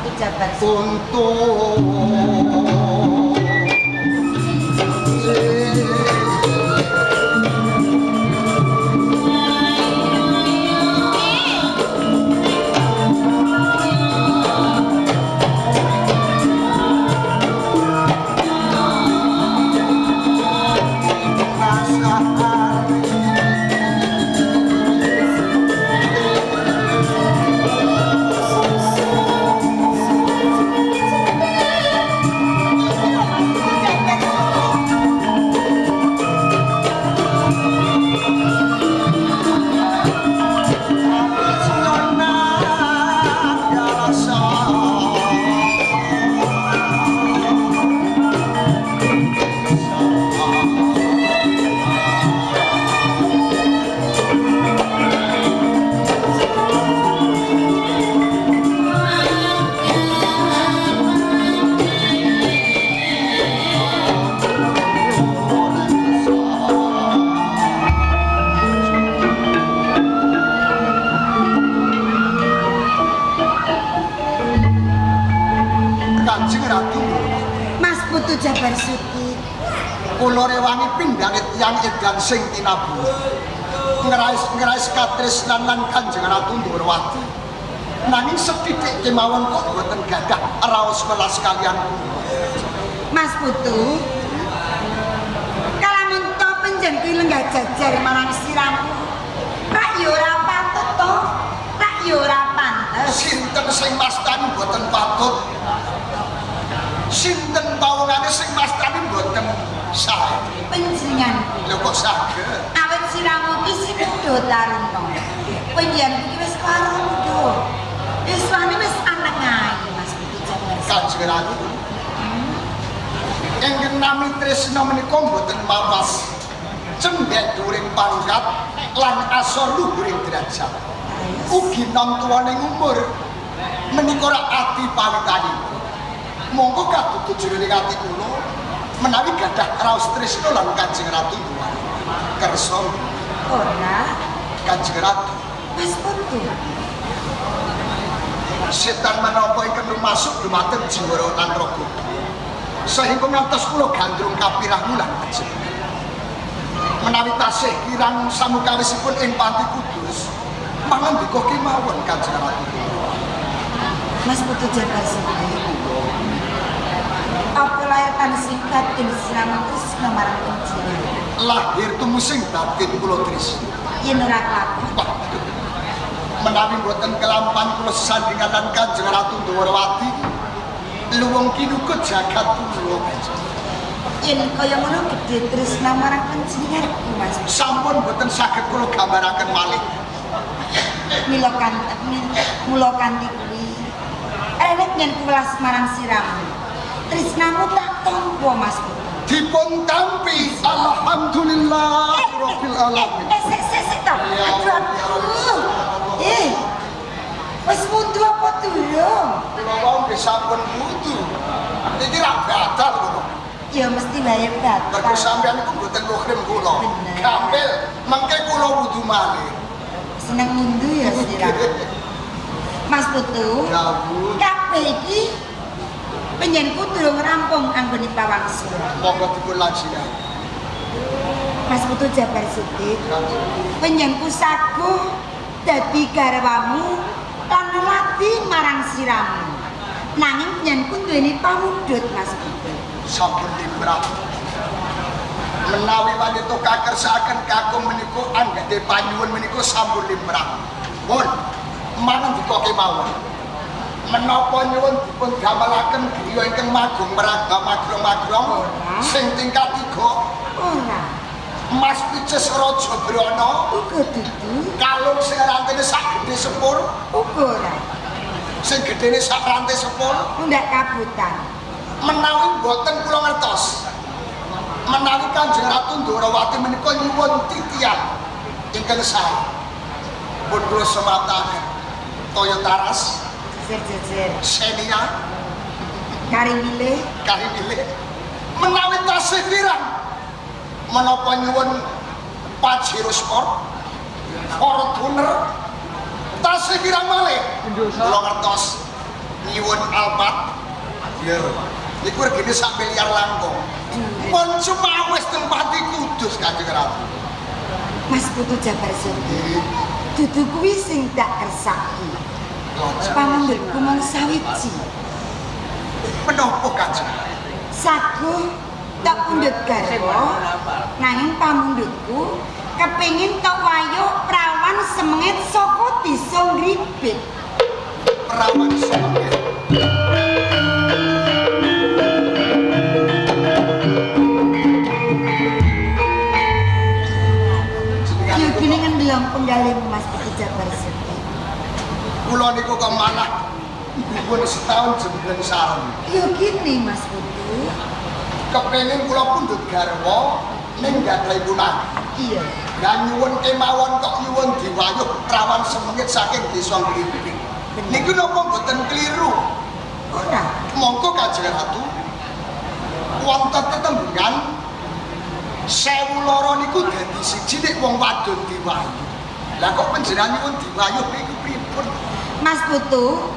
[SPEAKER 5] Putu Jabar
[SPEAKER 2] untuk
[SPEAKER 5] Mas Putu Jabar Suti.
[SPEAKER 2] kula rewangi pindhangit yang edan sing tinabu ngerais katresnan lan Kanjeng Ratu Ndorowati nanging sethithik kemawon kok boten gadah raos welas kaliyan
[SPEAKER 5] Mas Putu. Kalamun to penjen kuwi lenggah jajar marang siramu. Rak yo ora patut to. Rak yo ora pantes.
[SPEAKER 2] sinten sing mastani boten patut sinten pawongane sing mastani boten sae
[SPEAKER 5] Panjenengan
[SPEAKER 2] lho kok saged
[SPEAKER 5] awet siramu ki sido taruna. Panjenengan ki wis karundo. Iswane wis aneng ae Mas Putu Jabar Suti.
[SPEAKER 2] Kanjeng Ratu ingkang nami tresna menika boten mawas cendhek dhuwuring pangkat lan asor luhuring derajat ugi nom tuwaning umur menika ora ati pawitani monggo katutu jroning ati kula menawi gadah raos tresna lan Kanjeng Ratu kersa
[SPEAKER 5] Ora,
[SPEAKER 2] Kanjeng Ratu
[SPEAKER 5] Mas Putu.
[SPEAKER 2] setan menapa ingkang masuk dumateng jiwa lan raga sehingga ngantos kula gandrung kapirah wulan ajeng menawi tasih kirang samukawisipun ing Panti Kudus mangandika kemawon Kanjeng Ratu
[SPEAKER 5] Mas Putu Jabar Suti. Apa lahir tan singkat ing siramu tresna marang panjenengan.
[SPEAKER 2] lahir tumusing batin kula tresna
[SPEAKER 5] Yen ora kelakon.
[SPEAKER 2] waduh menawi boten kelampan kula sesandingan lan Kanjeng Ratu Ndorowati luwung kinukut jagat kula
[SPEAKER 5] Yen kaya ngono gedhe tresna marang panjenengan Mas.
[SPEAKER 2] sampun boten saged kula gambaraken malih
[SPEAKER 5] Mula kanthi kuwi enek yen kuwelas marang siramu. Tresnamu tak tampa Mas.
[SPEAKER 2] dipun tampi alhamdulillah rabbil alamin
[SPEAKER 5] Sik ta. Aduh. Wis mundu apa durung?
[SPEAKER 2] kula wau nggih sampun wudu iki ra batal kula
[SPEAKER 5] Ya mesti wae batal.
[SPEAKER 2] mergo sampeyan iku mboten muhrim kula
[SPEAKER 5] Bener.
[SPEAKER 2] gampil mengke kula wudu malih
[SPEAKER 5] Seneng mundu ya siramu. Mas Putu.
[SPEAKER 2] dawuh
[SPEAKER 5] Kabeh iki penjenenganku durung rampung anggone pawangsul.
[SPEAKER 2] monggo dipun lajengaken
[SPEAKER 5] Mas Putu Jabar Suti, penjenenganku saguh dadi garwamu lan lati marang siramu. Nanging penjenenganku duweni pamudhut Mas Putu.
[SPEAKER 2] sampun limrah menawi wanita kakersakaken kakung menika anggade panyuwun menika sampun limrah pun manandika kemawon menapa nyuwun dipun damelaken griya ingkang magung meraga magrong-magrong sing tingkat 3
[SPEAKER 5] Ora,
[SPEAKER 2] Mas Pices Raja Brana
[SPEAKER 5] uga dudu,
[SPEAKER 2] kalung sing rantene sak gedhe sepur
[SPEAKER 5] uga ora.
[SPEAKER 2] sing gedhene sak rantai sepur
[SPEAKER 5] Mundak kabutan.
[SPEAKER 2] menawi boten kula ngertos menawi Kanjeng Ratu Ndorowati menika nyuwun titian ingkang sae pun kula semataken toya taras
[SPEAKER 5] Jejer-jejer.
[SPEAKER 2] Xenia
[SPEAKER 5] Kari milih,
[SPEAKER 2] kari milih menawi tasih kirang menapa nyuwun Pajero Sport Fortuner tasih kirang malih kula ngertos nyuwun alpat. Ya. Iku regane sak miliar langkung. Pun cuma wis tempati kudus Kanjeng Ratu.
[SPEAKER 5] Mas Putu Jabar Sudi. Dudu kuwi sing tak kersaki. Pamundhutku mung sawiji.
[SPEAKER 2] Menapa Kanjeng?
[SPEAKER 5] Saguh tak pundhut garwa nanging pamundhutku kepengin tok wayuh prawan semengit saka desa Ngribit.
[SPEAKER 2] Prawan semengit.
[SPEAKER 5] Ya gini ngendelong penggalih Mas Putu Jabar Sudi.
[SPEAKER 2] Kula niku kok malah dipun setahun jemben sareng.
[SPEAKER 5] Ya gini Mas Putu.
[SPEAKER 2] Kepengin kula pundhut garwa ning gadahi punah.
[SPEAKER 5] Iya.
[SPEAKER 2] Dan nyuwun kemawon kok nyuwun diwayuh prawan semengit saking desa Ngribit. Niku napa mboten kliru?
[SPEAKER 5] Ora.
[SPEAKER 2] Monggo Kanjeng Ratu. Wonten tetembungan 1002 niku dadi siji nek wong wadon diwayuh. Lah kok panjenengan nyuwun diwayuh niku pripun?
[SPEAKER 5] Mas Putu,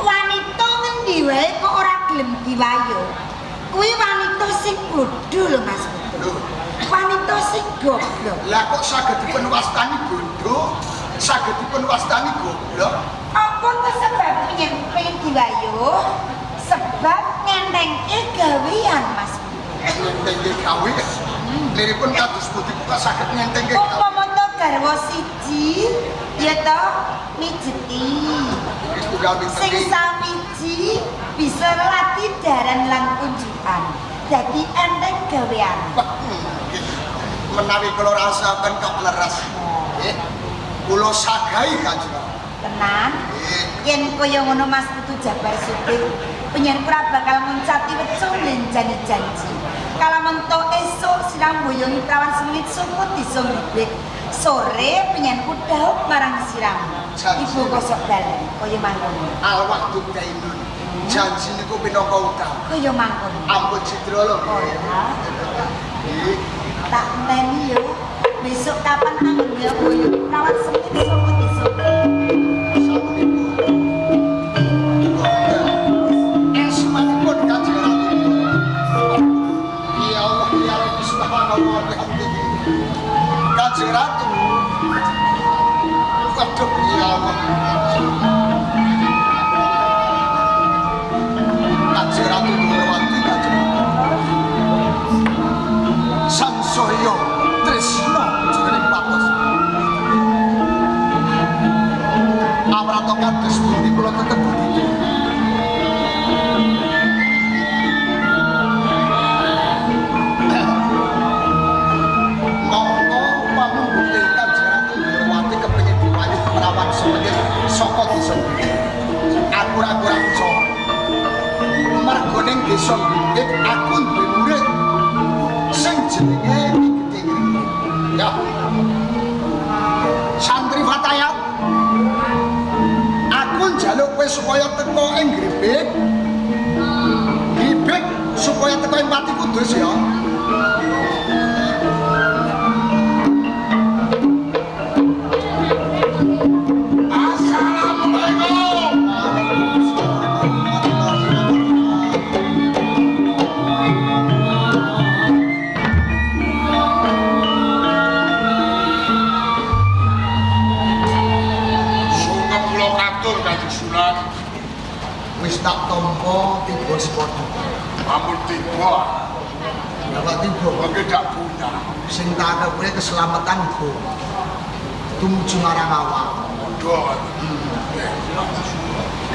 [SPEAKER 5] wanita ngendi wae kok ora gelem diwayuh. Kuwi wanita sing bodho lho Mas Putu. Wanita sing goblok.
[SPEAKER 2] Lah kok saged dipun wastani bodho, saged dipun wastani goblok?
[SPEAKER 5] Apa tuh sebab pengen diwayuh? Sebab ngentengke gawean Mas Putu.
[SPEAKER 2] Ngentengke gawe. Liripun kados pundi kok saged ngentengke gawe?
[SPEAKER 5] Umpama to garwa siji, ya to mijeti.
[SPEAKER 2] Iku gawe
[SPEAKER 5] Sing samiji bisa latih daran lan kunjukan. Dadi enteng gawean.
[SPEAKER 2] Menawi kula rasaken kok leres. Nggih. Kula sagahi Kanjeng.
[SPEAKER 5] Tenan. Yen kaya ngono Mas Putu Jabar Sudi, penyen ora bakal nguncati wecu janji-janji. Kala mentok esuk silang boyongi prawan semengit sumut desa Ngribit. Sore penyen kudhaup marang siram. Ibu kosok balen kaya mangkono.
[SPEAKER 2] Al waktu dainun. Janji niku minangka utang.
[SPEAKER 5] Kaya mangkono.
[SPEAKER 2] Ampun Citra lho. Nggih.
[SPEAKER 5] Tak enteni yo. Besok kapan anggen ya boyongi prawan semengit sumut desa Ngribit.
[SPEAKER 2] Esmanipun Kanjeng Ratu. Ya Allah, ya Rabbi subhanahu wa ta'ala. Kanjeng Ratu. Waduh, ya Allah. Kanjeng Ratu Nurwati, Kanjeng Ratu. Sansaya tresna jroning patos. Amrata kados pundi kula tetep budi. Monggo pamungguhe Kanjeng Ratu Nurwati kepengin diwayuh prawan semengit saka desa. Aku ora kurang percaya. Mergo ning desa Ngribit aku duwe murid sing jenenge Ki Gede Ngribit. Ya. Santri Fatayat. Aku njaluk kowe supaya teko ing Ngribit. Ngribit supaya teko ing Pati Kudus ya. Wis tak tampa tiba sepodo.
[SPEAKER 3] Ampun tiba,
[SPEAKER 2] Ya Pak tiba.
[SPEAKER 3] oke gak punya.
[SPEAKER 2] Sing tak arepne keselamatan go. Tumuju marang awak.
[SPEAKER 3] Doa.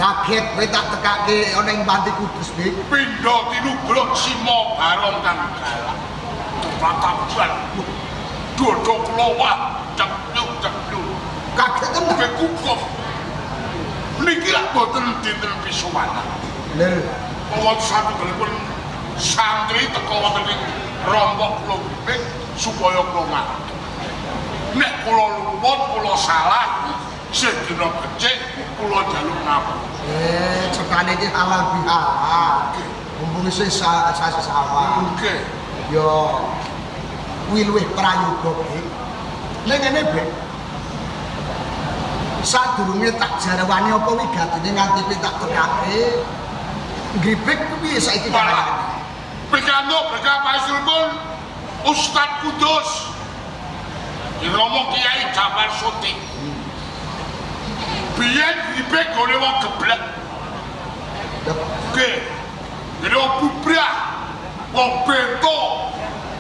[SPEAKER 2] Kaget kowe tak tekake ana ing Pati Kudus, Dik.
[SPEAKER 3] Pindha tinubruk simo barong kang galak. Patapan. Dodo kula wah cepluk.
[SPEAKER 2] Kaget tenan.
[SPEAKER 3] Kowe kukup. Niki lak boten dinten pisuwana.
[SPEAKER 2] Lho,
[SPEAKER 3] Wonten satunggalipun santri teka wonten ing rombok kula Ngribit supaya kula ngerti. Nek kula lumut, kula salah, sedina becik kula njaluk ngapura.
[SPEAKER 2] cekane iki halal bihalal. Mumpung isih sawah.
[SPEAKER 3] Nggih.
[SPEAKER 2] Ya kuwi luwih prayoga, Dik. Ning ngene, Bek. Sadurunge tak jarwani apa wigatine nganti kowe tak tekake. Gripek kuwi saiki
[SPEAKER 3] Malah pikantuk berkapasulipun Ustaz Kudus Romo Kiai Jabar Suti. Biyen gripek gone wong geblek. Oke. Jadi wong bubrah, wong bento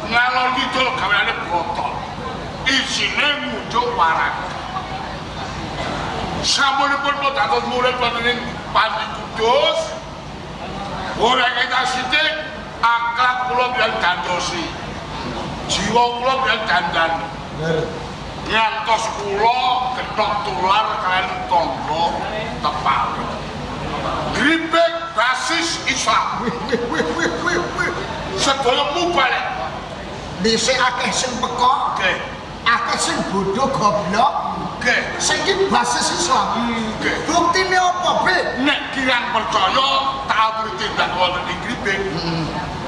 [SPEAKER 3] ngalor kidul gaweane botol. Isine muncul warak. Samunipun dados murid wonten Panti Kudus. Ora kita sithik akhlak kula biyen gandosi. Jiwa kula biyen dandani. Ngantos kula ketok tular kalian tangga tepal. Gripek basis Islam. Sedaya mubalik.
[SPEAKER 2] Dhisik akeh sing pekok,
[SPEAKER 3] Oke.
[SPEAKER 2] akeh sing bodoh goblok.
[SPEAKER 3] Oke.
[SPEAKER 2] Saiki basis Islam.
[SPEAKER 3] Oke.
[SPEAKER 2] Buktine apa, Be?
[SPEAKER 3] Nek kirang percaya tak aturi tindak wonten ing Gripek.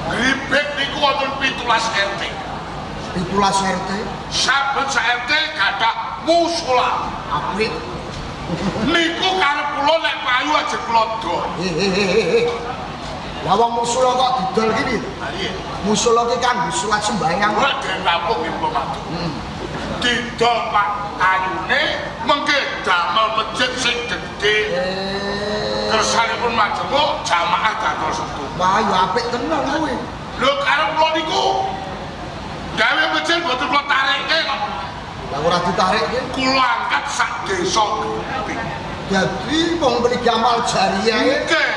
[SPEAKER 3] Gripek niku wonten 17 RT.
[SPEAKER 2] 17 RT.
[SPEAKER 3] Saben sak RT gadah musala.
[SPEAKER 2] Apik.
[SPEAKER 3] Niku karep kula nek payu aja kula dol.
[SPEAKER 2] Lah wong musala kok didol gini.
[SPEAKER 3] Ayo.
[SPEAKER 2] Musala ki kanggo salat sembahyang.
[SPEAKER 3] Ora den rampung nggih kula matur. Didol Pak kayune mengke damel masjid sing gedhe. Kersanipun majemuk jamaah dados setu.
[SPEAKER 2] Wah, ya apik tenan kuwi.
[SPEAKER 3] Lho karep kula niku gawe masjid boten kula tarike kok.
[SPEAKER 2] Lah ora ditarik ki.
[SPEAKER 3] Kula angkat sak desa Gripek.
[SPEAKER 2] Dadi wong beli gamal jariah
[SPEAKER 3] Nggih.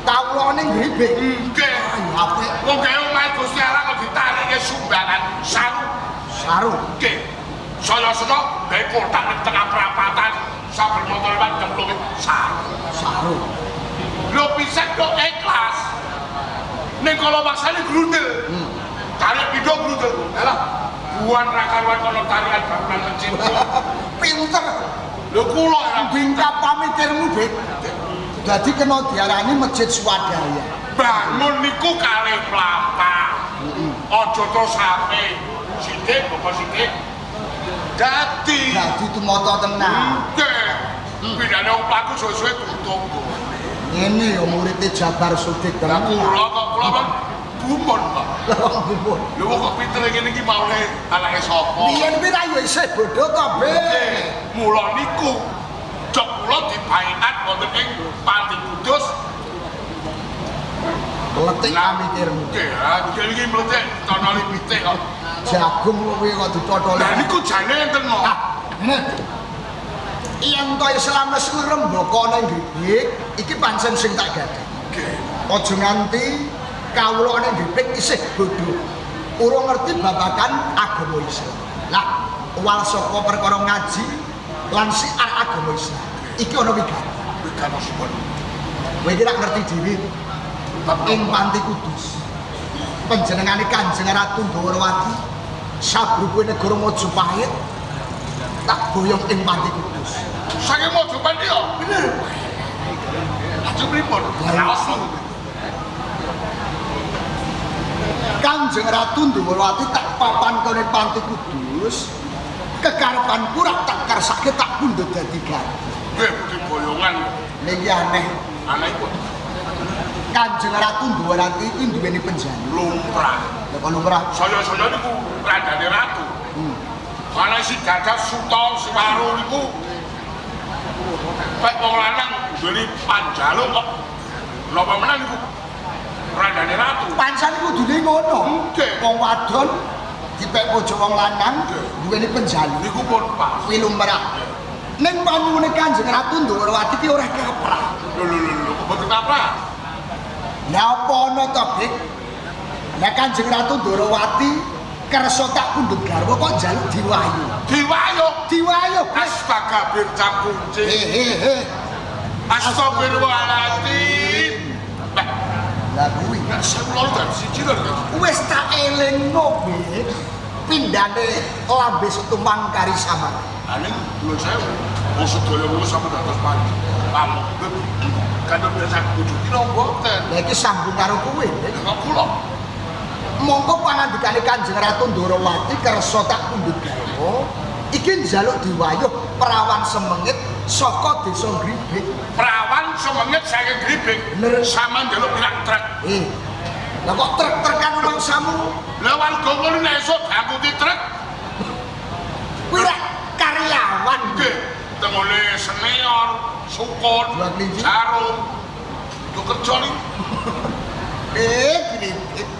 [SPEAKER 2] kawulane gripek.
[SPEAKER 3] Nggih.
[SPEAKER 2] Ayo apik.
[SPEAKER 3] Wong gawe omahe Gusti Allah kok ditarike sumbangan saru.
[SPEAKER 2] Saru.
[SPEAKER 3] Nggih. Saya gawe kotak ning tengah perapatan saben motor lewat jemplung saru.
[SPEAKER 2] Saru.
[SPEAKER 3] Lho pisan kok ikhlas. Ning kala maksane grundel. Tarik pindho grundel. Alah, buan ra karuan kono tarian bangunan masjid.
[SPEAKER 2] Pinter.
[SPEAKER 3] Lho kula ya
[SPEAKER 2] Bingkap pamitirmu, Bek. Dadi kena diarani masjid swadaya.
[SPEAKER 3] bangun niku kalih mlampah. Aja terus sampe sithik bapak sithik. Dadi
[SPEAKER 2] Dadi tumata tenan.
[SPEAKER 3] nggih. Pindhane wong pelaku suwe-suwe tunggu.
[SPEAKER 2] Ngene ya muridé Jabar Sudik
[SPEAKER 3] Lah
[SPEAKER 2] tenan.
[SPEAKER 3] kula kan bumun kok.
[SPEAKER 2] Lah bubur.
[SPEAKER 3] Lho kok pinter ngene iki maune anake sapa?
[SPEAKER 2] Biyen ra ya isih bodho to, Bek.
[SPEAKER 3] Mula niku jog kula dibaiat wonten ing Panti Kudus.
[SPEAKER 2] Letik pamitirmu.
[SPEAKER 3] Nggih, nggih iki mletek tonoli pitik kok.
[SPEAKER 2] Jagung kuwi kok dicotoli.
[SPEAKER 3] Lah niku jane enten kok.
[SPEAKER 2] Ngene. Yen to Islam wis ngrembaka ning Gripek, iki pancen sing tak gadah.
[SPEAKER 3] Nggih.
[SPEAKER 2] Aja nganti kawula ning Gripek isih bodho. Urung ngerti babagan agama Islam. Lah, wal saka perkara ngaji lan siar agama Islam. Iki ana wigati.
[SPEAKER 3] Wiganipun.
[SPEAKER 2] Kowe iki ra ngerti dhewe. Ing Panti Kudus. Panjenengane Kanjeng Ratu Ndawrawati sabruku negara Majapahit tak boyong ing Panti Kudus.
[SPEAKER 3] Saking Majapahit yo.
[SPEAKER 2] Bener.
[SPEAKER 3] Lajeng pripun? Raos.
[SPEAKER 2] Kanjeng Ratu Ndawrawati tak papan kene Panti Kudus. Kekarepanku rak tak karsake tak pundhut dadi ganti.
[SPEAKER 3] Nggih, budi boyongan.
[SPEAKER 2] Niki aneh.
[SPEAKER 3] Anakipun
[SPEAKER 2] Kanjeng Ratu Ndawrawati iki duweni penjani.
[SPEAKER 3] lumrah.
[SPEAKER 2] Lah kono ora.
[SPEAKER 3] Saya-saya niku randane ratu. Ana si Gagah Suta Siwaru niku pek wong lanang duweni panjaluk kok. Napa menan niku randane ratu.
[SPEAKER 2] Pancen kudune ngono.
[SPEAKER 3] Nggih.
[SPEAKER 2] Wong wadon dipek bojo wong lanang duweni penjani.
[SPEAKER 3] Niku pun pas.
[SPEAKER 2] Kuwi lumrah. Ning panyuwune Kanjeng Ratu Ndawrawati ki ora kaprah.
[SPEAKER 3] Lho, kok mboten apa?
[SPEAKER 2] Lah apa ana to, Bik? Lah Kanjeng Ratu Ndawrawati kersa tak pundhut garwa kok njaluk diwayu.
[SPEAKER 3] Diwayuk.
[SPEAKER 2] Diwayu, Bik.
[SPEAKER 3] Astaga bircap kunci.
[SPEAKER 2] Hehehe.
[SPEAKER 3] Astagfirullahaladzim.
[SPEAKER 2] Lah kuwi
[SPEAKER 3] Nek sekolah dari siji lho.
[SPEAKER 2] wis tak elingno, Bik. Pindane lambe setumpang kari samar.
[SPEAKER 3] Ane dulu saya mau sedaya wong sampe dados pagi. Pamuk. Kan biasa kudu mboten.
[SPEAKER 2] Lah iki sambung karo kuwi, Bik.
[SPEAKER 3] Kok kula
[SPEAKER 2] Monggo pangandikane Kanjeng Ratu Ndawrawati kersa tak pundhut garwa iki njaluk diwayuh perawan semengit saka desa Gribik.
[SPEAKER 3] Perawan semengit saking Gribik.
[SPEAKER 2] Bener.
[SPEAKER 3] Sama njaluk pirang truk.
[SPEAKER 2] Lah kok truk-trukan ana samu?
[SPEAKER 3] Lah warga ngono nek esuk diangkuti truk.
[SPEAKER 2] Kuwi lek karyawan.
[SPEAKER 3] Nggih, tengone senior, sukun,
[SPEAKER 2] Dua kelinci.
[SPEAKER 3] jarum. Itu kerja nih.
[SPEAKER 2] Gini,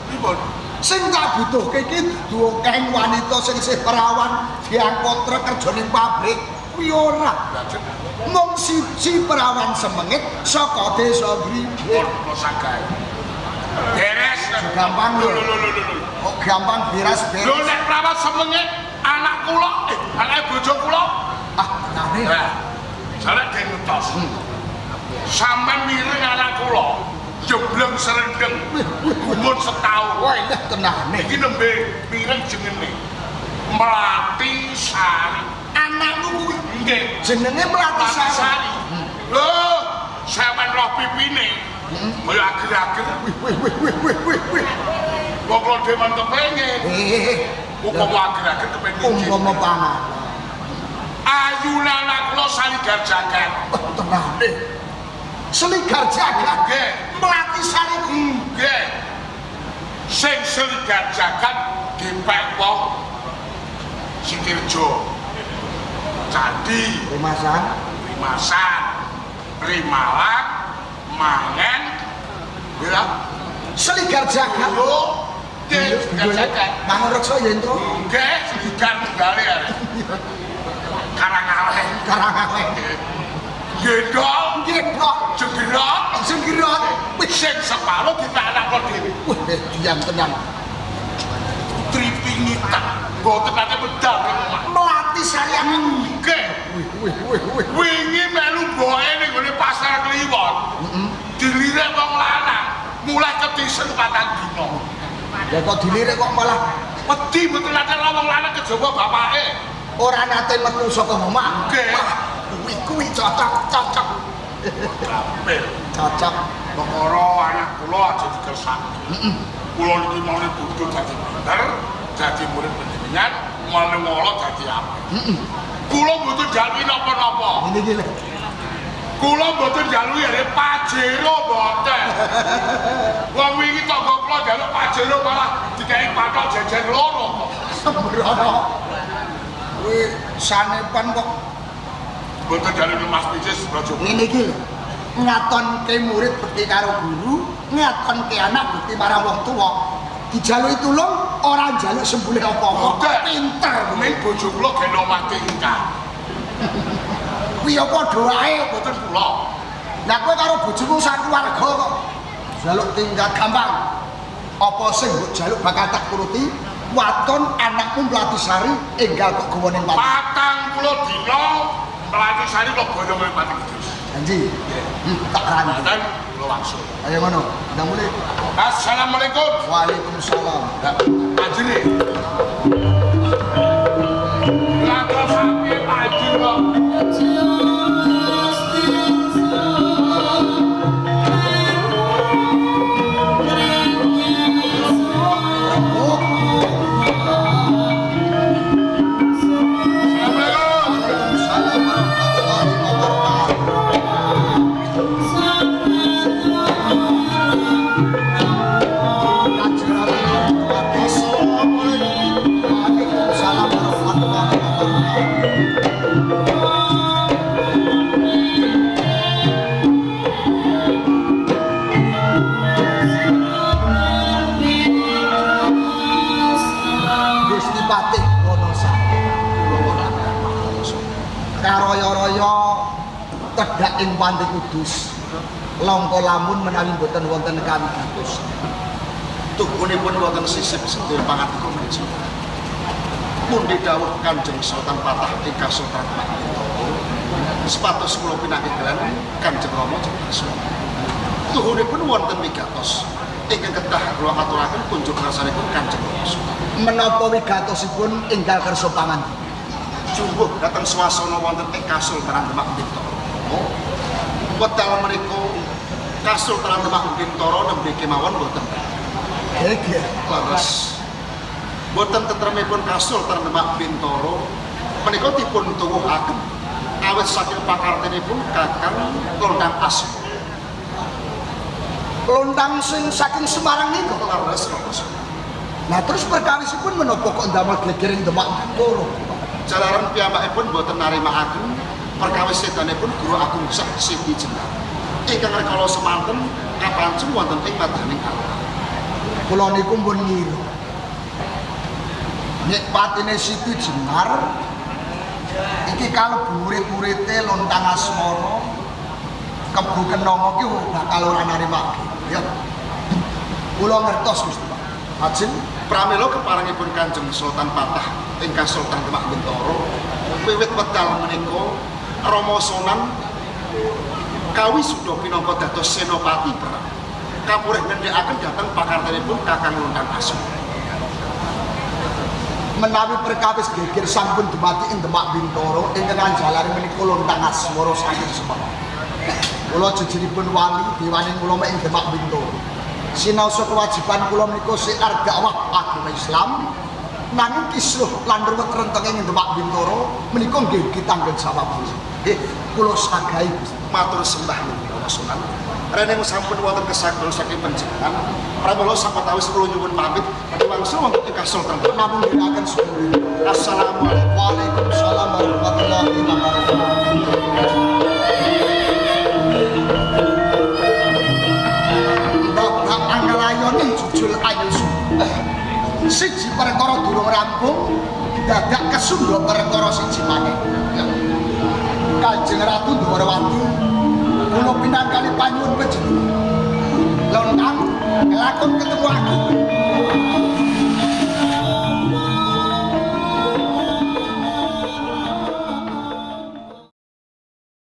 [SPEAKER 2] pripun? Sing tak butuhke iki duwekeng wanita sing isih perawan diangkut truk kerja ning pabrik. Kuwi ora. Mung siji perawan semengit saka desa Gribik.
[SPEAKER 3] Kok sagae. Beres.
[SPEAKER 2] Gampang lho.
[SPEAKER 3] Lho.
[SPEAKER 2] Kok gampang beres-beres.
[SPEAKER 3] Lho nek perawat semengit anak kula, anak bojo kula.
[SPEAKER 2] Nane.
[SPEAKER 3] Nah, salah den ngetos. Sampeyan miring anak kula, jebleng serendeng, umur setahun.
[SPEAKER 2] Wah, ini tenane.
[SPEAKER 3] Iki nembe miring jenenge. Melati Sari.
[SPEAKER 2] Anakmu kuwi
[SPEAKER 3] Nggih,
[SPEAKER 2] jenenge Melati
[SPEAKER 3] Melati
[SPEAKER 2] Sari.
[SPEAKER 3] Sari. Lho, sampeyan roh pipine. Kaya ager-ager.
[SPEAKER 2] Wih.
[SPEAKER 3] Wong kula dhewe men kepengin. Upama ager-ager kepengin.
[SPEAKER 2] Umpama pangan.
[SPEAKER 3] Ayune anak kula saligar jagat.
[SPEAKER 2] Tenane. Seligar jagat.
[SPEAKER 3] Nggih.
[SPEAKER 2] Melati Sari kuwi.
[SPEAKER 3] Nggih. Sing seligar jagat dipek wong Sitirjo. Candi,
[SPEAKER 2] Rimasan.
[SPEAKER 3] Rimasan, Rimalang, Mangen, ya.
[SPEAKER 2] Seligar jagat.
[SPEAKER 3] Yo, seligar jagat.
[SPEAKER 2] Mangun reksa ya ento.
[SPEAKER 3] Nggih, seligar tunggale ya. Karangawe.
[SPEAKER 2] Karangawe.
[SPEAKER 3] Gendol,
[SPEAKER 2] Gedhok.
[SPEAKER 3] jegerok,
[SPEAKER 2] Sengkirot.
[SPEAKER 3] wis sing separo dipek anak kula dhewe.
[SPEAKER 2] Wih, diam tenang.
[SPEAKER 3] Tripingita, boten ate medal ning omah.
[SPEAKER 2] Melati Sari anakmu.
[SPEAKER 3] Nggih.
[SPEAKER 2] Wih.
[SPEAKER 3] Wingi melu boe ning gone pasar Kliwon. Dilirik wong lanang, mulai ketisen 4 dina.
[SPEAKER 2] Ya kok dilirik kok malah
[SPEAKER 3] Wedi mboten nate wong lanang kejaba bapake.
[SPEAKER 2] ora nate metu saka omah.
[SPEAKER 3] Nggih.
[SPEAKER 2] Wah, kuwi cocok.
[SPEAKER 3] Apil.
[SPEAKER 2] Cocok.
[SPEAKER 3] Perkara anak kula aja dikersaki. Kula niki mau bodho dadi bener, dadi murid panjenengan, mala dadi apik. Kula mboten jaluki napa-napa.
[SPEAKER 2] Ini iki lho.
[SPEAKER 3] Kula mboten jaluki are pajero mboten. Wong wingi tangga kula njaluk pajero malah dikeki patok jejer loro kok.
[SPEAKER 2] Sembrono. Kuwi sanepan kok
[SPEAKER 3] Mboten jaluki Mas Picis Braja.
[SPEAKER 2] ngene iki lho. Ngatonke murid bekti karo guru, ngatonke anak bekti marang wong tuwa. Dijaluki tulung ora njaluk sembulih apa-apa.
[SPEAKER 3] Mboten.
[SPEAKER 2] Pinter.
[SPEAKER 3] Ning bojo kula geno mati ingkang.
[SPEAKER 2] Kuwi ya padha wae.
[SPEAKER 3] Mboten kula.
[SPEAKER 2] Lah kowe karo bojomu sakeluarga kok jaluk tingkat gampang. Apa sing mbok jaluk bakal tak turuti? Waton anakmu Melati Sari enggal kok gawa ning pati.
[SPEAKER 3] 40 dina Melati Sari kok boyo ning Pati Kudus.
[SPEAKER 2] Janji. Tak rani.
[SPEAKER 3] Mboten kula langsung.
[SPEAKER 2] Ayo ngono. Udah mulai.
[SPEAKER 3] Assalamualaikum.
[SPEAKER 2] Waalaikumsalam.
[SPEAKER 3] Ajine. Lato sapi pagi kok.
[SPEAKER 2] Waalaikumsalam warahmatullahi wabarakatuh. Waalaikumsalam warahmatullahi wabarakatuh. Gusti Patih Wonosari karoyo-royo tedhak ing Panti Kudus langka lamun menawi boten wonten kawigatos
[SPEAKER 1] Tugunipun wonten sisip sedaya pangatika menika. Pundi dawuh Kanjeng Sultan Patah ingkang Sultan Mahkota. Sepatus kula pinanggilan Kanjeng Rama Jogja. Tuhunipun wonten wigatos ingkang kedah kula aturaken kunjuk rasanipun Kanjeng Rama Sultan.
[SPEAKER 2] menapa wigatosipun enggal kersa pangan
[SPEAKER 1] Jumbuh dateng swasana wonten ing Kasultanan Demak Bintoro. Wedal menika Kasultanan Demak Bintoro nembe kemawon boten.
[SPEAKER 2] geger
[SPEAKER 1] Leres. Boten tentremipun Kasultanan Demak Bintoro menika dipun tuwuhaken
[SPEAKER 2] kawit saking pakartenipun Kakang Londang Asma.
[SPEAKER 6] Lontang sing saking Semarang niku.
[SPEAKER 2] Laras Rokoso.
[SPEAKER 6] Nah terus perkawisipun menapa kok ndamel gegering Demak Bintoro?
[SPEAKER 2] Jalaran piyambakipun boten narimakaken perkawis sedanipun Guru Agung Siti Jenar. Ingkang rikala semanten kapancung wonten ing madaning Allah.
[SPEAKER 6] Kula niku pun ngira. Nek patine Siti Jenar iki kalebu murid-muride Lontang Asmara Kebu Kenanga ki bakal ora narimake. Ya. Kula ngertos Gusti Pak. Ajeng
[SPEAKER 2] Pramila keparengipun Kanjeng Sultan Patah ingkang Sultan Demak Bintoro wiwit wekdal menika Rama Sonan kawisuda pinangka dados senopati perang. Kapurih ngendhekaken dhateng pakartenipun Kakang Lontang Asma.
[SPEAKER 6] menawi perkawis geger sampun dumadi ing Demak Bintoro ingkang jalare menika Lontang Asmara saking Semarang. Kula jejiripun wali dewaning ulama ing Demak Bintoro. Sinaosa kewajiban kula menika siar dakwah agama Islam nanging kisruh lan ruwet renteng ing Demak Bintoro menika nggih tanggung jawab. Nggih kula sagahi Gusti.
[SPEAKER 2] Matur sembah menika Sunan. Rene sampun wonten kesakron saking panjenengan. Pramila sapatawis kula nyuwun pamit wangsul wonten ing Sultan.
[SPEAKER 6] Namung ngiraken sedaya.
[SPEAKER 2] Assalamualaikum.
[SPEAKER 6] Waalaikumsalam warahmatullahi wabarakatuh. Bapak anggalayone jujul ayu siji perkara durung rampung dadak kesundha perkara siji maneh. Kanjeng Ratu Dwarawati kula pinangkali panyuwun panjenengan. Lontang lakon ketemu aku